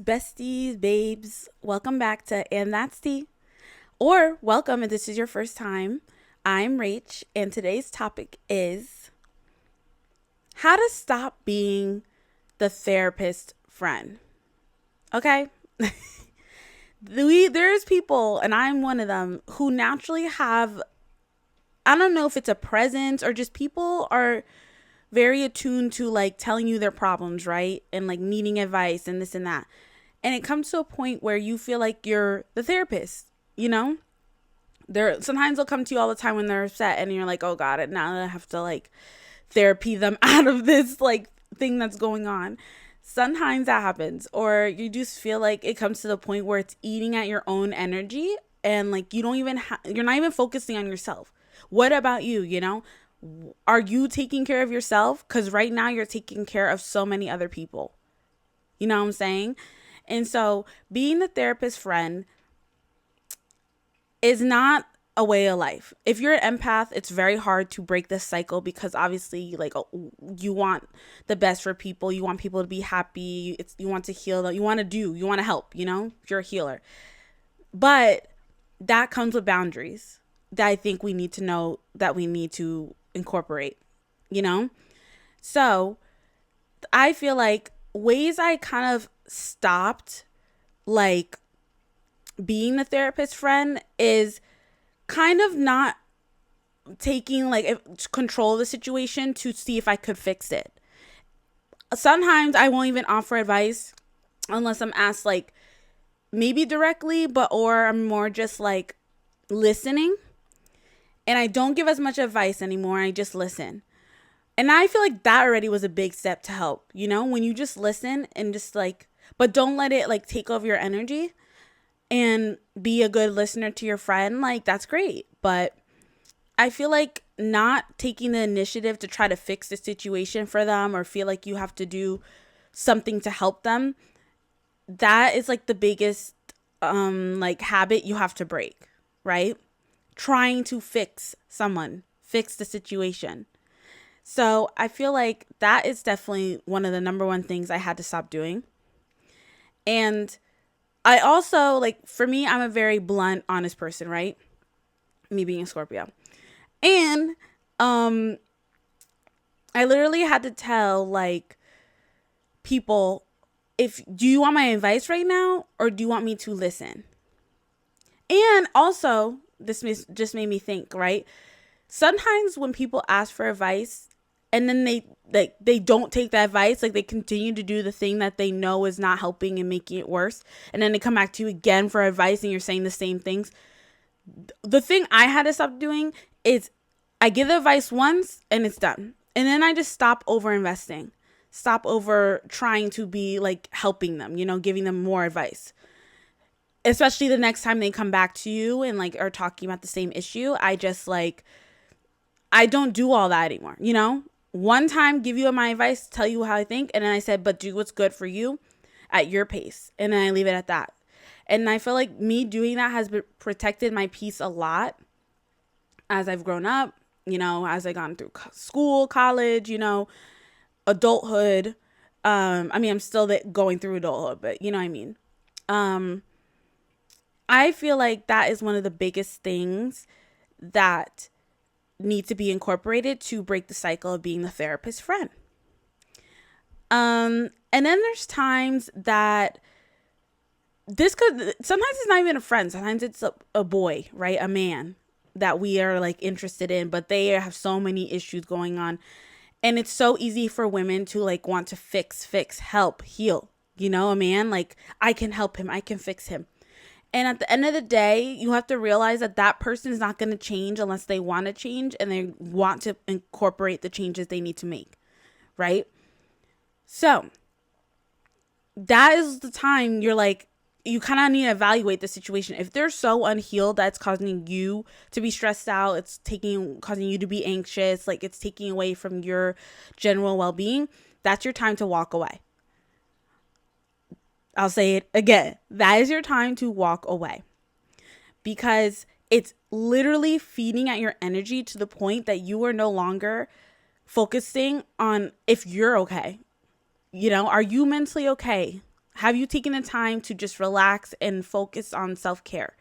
besties, babes. Welcome back to andthatstea. Or welcome if this is your first time. I'm Rach, and today's topic is how to stop being the therapist friend. Okay? There's people, and I'm one of them, who naturally have, I don't know if it's a presence or just people are very attuned to like telling you their problems, right? And like needing advice and this and that. And it comes to a point where you feel like you're the therapist, you know? Sometimes they'll come to you all the time when they're upset and you're like, oh God, now I have to like therapy them out of this like thing that's going on. Sometimes that happens. Or you just feel like it comes to the point where it's eating at your own energy and like you don't even you're not even focusing on yourself. What about you, you know? Are you taking care of yourself? Because right now you're taking care of so many other people. You know what I'm saying? And so being the therapist friend is not a way of life. If you're an empath, it's very hard to break this cycle because obviously like you want the best for people. You want people to be happy. You want to heal them. You want to help, you know, if you're a healer. But that comes with boundaries that I think we need to know that we need to incorporate, you know? So I feel like ways I kind of stopped like being the therapist friend is kind of not taking like control of the situation to see if I could fix it. Sometimes I won't even offer advice unless I'm asked like maybe directly, or I'm more just like listening. And I don't give as much advice anymore. I just listen. And I feel like that already was a big step to help, you know, when you just listen and just like, but don't let it like take over your energy and be a good listener to your friend. Like, that's great. But I feel like not taking the initiative to try to fix the situation for them or feel like you have to do something to help them. That is like the biggest like habit you have to break, right? Trying to fix the situation. So I feel like that is definitely one of the number one things I had to stop doing. And I also, like, for me, I'm a very blunt, honest person, right? Me being a Scorpio. And I literally had to tell, like, people, do you want my advice right now or do you want me to listen? And also, this just made me think, right? Sometimes when people ask for advice and then they don't take that advice, like they continue to do the thing that they know is not helping and making it worse, and then they come back to you again for advice and you're saying the same things. The thing I had to stop doing is I give the advice once and it's done. And then I just stop over investing. Stop over trying to be like helping them, you know, giving them more advice. Especially the next time they come back to you and like are talking about the same issue. I don't do all that anymore, you know? One time, give you my advice, tell you how I think, and then I said, but do what's good for you at your pace. And then I leave it at that. And I feel like me doing that has protected my peace a lot as I've grown up, you know, as I've gone through school, college, you know, adulthood. I mean, I'm still going through adulthood, but you know what I mean? I feel like that is one of the biggest things that need to be incorporated to break the cycle of being the therapist friend. And then there's times that sometimes it's not even a friend. Sometimes it's a boy, right? A man that we are like interested in, but they have so many issues going on. And it's so easy for women to like want to fix, help, heal, you know, a man like I can help him. I can fix him. And at the end of the day, you have to realize that that person is not going to change unless they want to change and they want to incorporate the changes they need to make, right? So that is the time you're like, you kind of need to evaluate the situation. If they're so unhealed that's causing you to be stressed out, it's causing you to be anxious, like it's taking away from your general well-being, that's your time to walk away. I'll say it again. That is your time to walk away because it's literally feeding at your energy to the point that you are no longer focusing on if you're okay. You know, are you mentally okay? Have you taken the time to just relax and focus on self-care?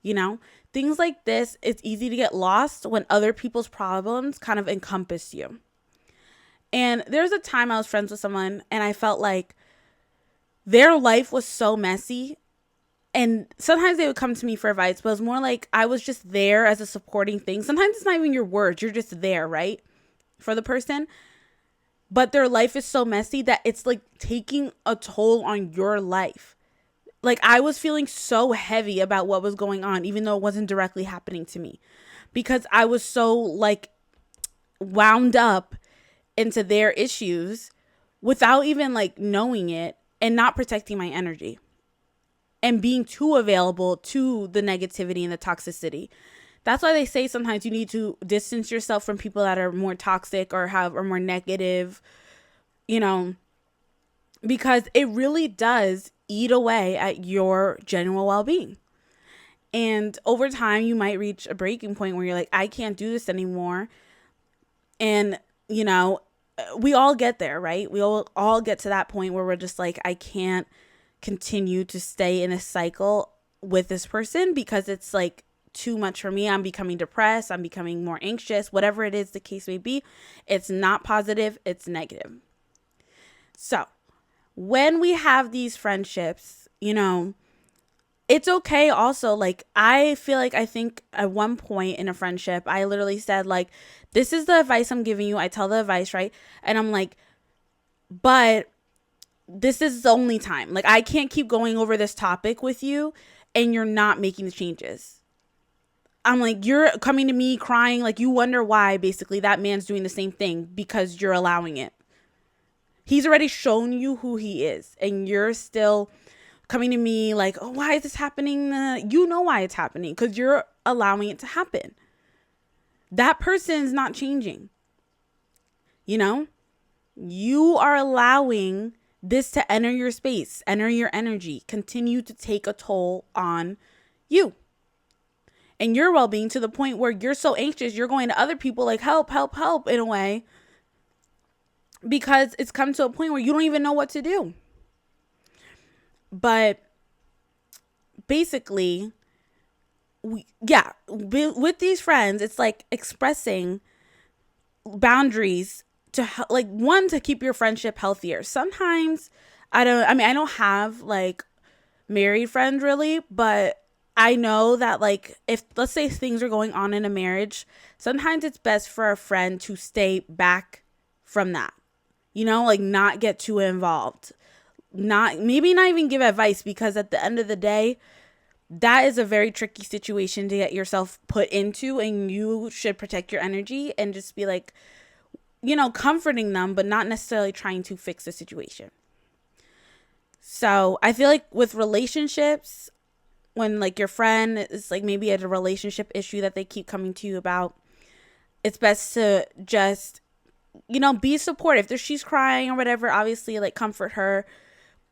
You know, things like this, it's easy to get lost when other people's problems kind of encompass you. And there's a time I was friends with someone and I felt like their life was so messy. And sometimes they would come to me for advice, but it was more like I was just there as a supporting thing. Sometimes it's not even your words. You're just there, right? For the person. But their life is so messy that it's like taking a toll on your life. Like I was feeling so heavy about what was going on, even though it wasn't directly happening to me, because I was so like wound up into their issues without even like knowing it and not protecting my energy and being too available to the negativity and the toxicity. That's why they say sometimes you need to distance yourself from people that are more toxic or are more negative, you know, because it really does eat away at your general well-being. And over time, you might reach a breaking point where you're like, I can't do this anymore. And, you know, we all get there, right? We all get to that point where we're just like, I can't continue to stay in a cycle with this person because it's like too much for me. I'm becoming depressed. I'm becoming more anxious. Whatever it is the case may be, it's not positive. It's negative. So when we have these friendships, you know, it's okay also. Like, I feel like I think at one point in a friendship, I literally said, like, this is the advice I'm giving you. I tell the advice, right? And I'm like, but this is the only time. Like, I can't keep going over this topic with you and you're not making the changes. I'm like, you're coming to me crying, like you wonder why basically that man's doing the same thing because you're allowing it. He's already shown you who he is and you're still coming to me like, oh, why is this happening? You know why it's happening because you're allowing it to happen. That person's not changing. You know, you are allowing this to enter your space, enter your energy, continue to take a toll on you and your well-being to the point where you're so anxious, you're going to other people like, help, help, help in a way, because it's come to a point where you don't even know what to do. But basically, with these friends, it's like expressing boundaries to like one, to keep your friendship healthier. Sometimes I don't have like married friends really, but I know that like if let's say things are going on in a marriage, sometimes it's best for a friend to stay back from that. You know, like not get too involved. Maybe not even give advice, because at the end of the day, that is a very tricky situation to get yourself put into, and you should protect your energy and just be like, you know, comforting them, but not necessarily trying to fix the situation. So I feel like with relationships, when like your friend is like maybe at a relationship issue that they keep coming to you about, it's best to just, you know, be supportive. If she's crying or whatever, obviously like comfort her.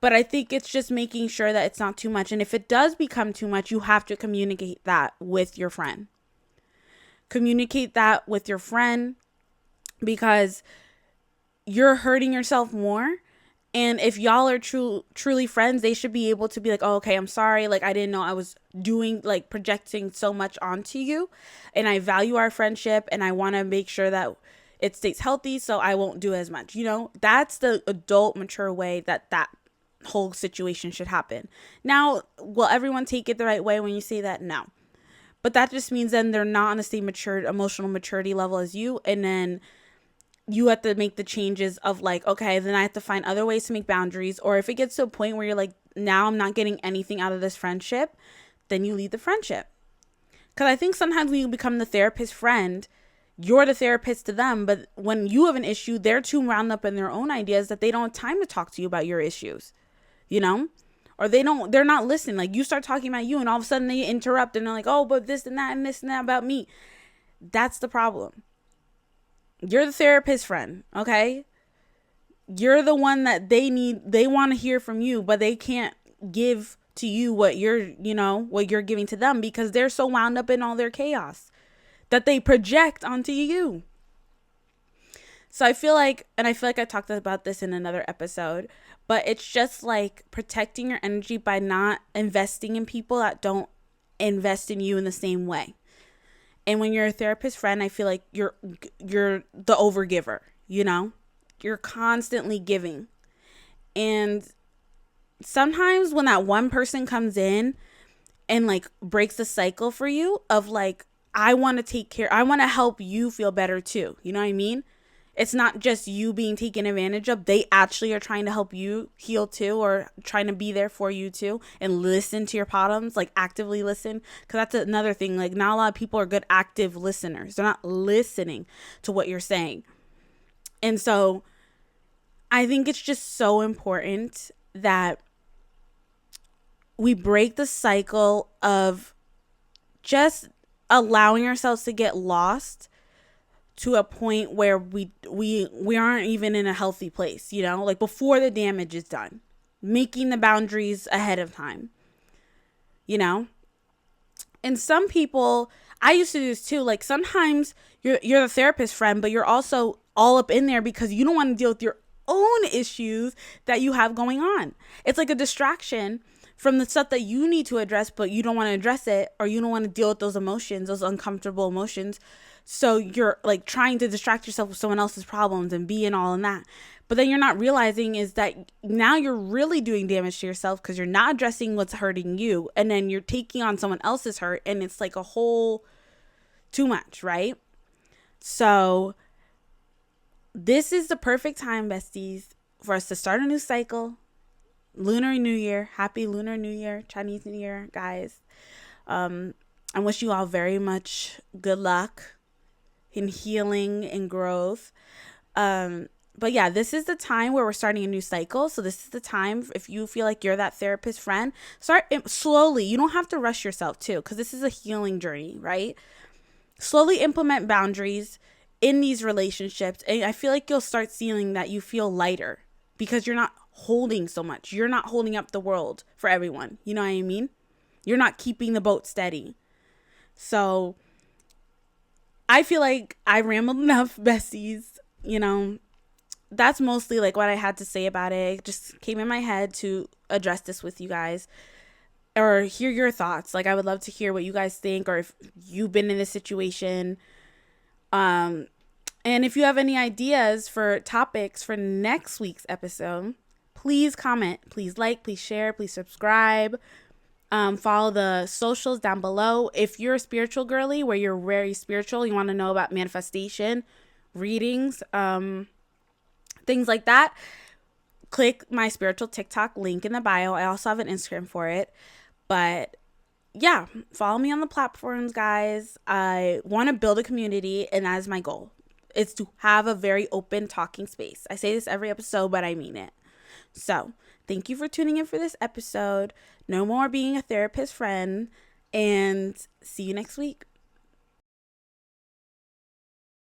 But I think it's just making sure that it's not too much. And if it does become too much, you have to communicate that with your friend. Communicate that with your friend, because you're hurting yourself more. And if y'all are truly friends, they should be able to be like, oh, okay, I'm sorry. Like, I didn't know I was doing, like, projecting so much onto you. And I value our friendship and I want to make sure that it stays healthy, so I won't do as much. You know, that's the adult, mature way that whole situation should happen. Now, will everyone take it the right way when you say that? No. But that just means then they're not on the same emotional maturity level as you. And then you have to make the changes of like, okay, then I have to find other ways to make boundaries. Or if it gets to a point where you're like, now I'm not getting anything out of this friendship, then you leave the friendship. Because I think sometimes when you become the therapist friend, you're the therapist to them. But when you have an issue, they're too wound up in their own ideas that they don't have time to talk to you about your issues, you know? Or they're not listening. Like, you start talking about you and all of a sudden they interrupt and they're like, oh, but this and that and this and that about me. That's the problem. You're the therapist friend, okay? You're the one that they want to hear from you, but they can't give to you what what you're giving to them, because they're so wound up in all their chaos that they project onto you. So I feel like I talked about this in another episode, But it's just like protecting your energy by not investing in people that don't invest in you in the same way. And when you're a therapist friend, I feel like you're the overgiver, you know? You're constantly giving. And sometimes when that one person comes in and like breaks the cycle for you of like, I want to take care, I want to help you feel better too. You know what I mean? It's not just you being taken advantage of. They actually are trying to help you heal too, or trying to be there for you too, and listen to your problems, like actively listen. Because that's another thing. Like, not a lot of people are good active listeners. They're not listening to what you're saying. And so I think it's just so important that we break the cycle of just allowing ourselves to get lost to a point where we aren't even in a healthy place, you know, like before the damage is done, making the boundaries ahead of time, you know. And some people, I used to do this too, like sometimes you're the therapist friend, but you're also all up in there because you don't want to deal with your own issues that you have going on. It's like a distraction from the stuff that you need to address, but you don't want to address it, or you don't want to deal with those emotions, those uncomfortable emotions. So you're like trying to distract yourself with someone else's problems and be in all in that. But then you're not realizing is that now you're really doing damage to yourself because you're not addressing what's hurting you. And then you're taking on someone else's hurt, and it's like a whole too much, right? So this is the perfect time, besties, for us to start a new cycle. Lunar New Year. Happy Lunar New Year, Chinese New Year, guys. I wish you all very much good luck in healing and growth. But yeah, this is the time where we're starting a new cycle. So this is the time, if you feel like you're that therapist friend, start slowly. You don't have to rush yourself too, because this is a healing journey, right? Slowly implement boundaries in these relationships. And I feel like you'll start seeing that you feel lighter because you're not holding so much. You're not holding up the world for everyone. You know what I mean? You're not keeping the boat steady. So I feel like I rambled enough, besties. You know, that's mostly like what I had to say about it. It just came in my head to address this with you guys or hear your thoughts. Like, I would love to hear what you guys think, or if you've been in this situation. And if you have any ideas for topics for next week's episode, please comment, please like, please share, please subscribe. Follow the socials down below. If you're a spiritual girly, where you're very spiritual, you want to know about manifestation, readings, things like that, click my spiritual TikTok link in the bio. I also have an Instagram for it. But yeah, follow me on the platforms, guys. I want to build a community, and that is my goal. It's to have a very open talking space. I say this every episode, but I mean it. So thank you for tuning in for this episode. No more being a therapist friend, and see you next week.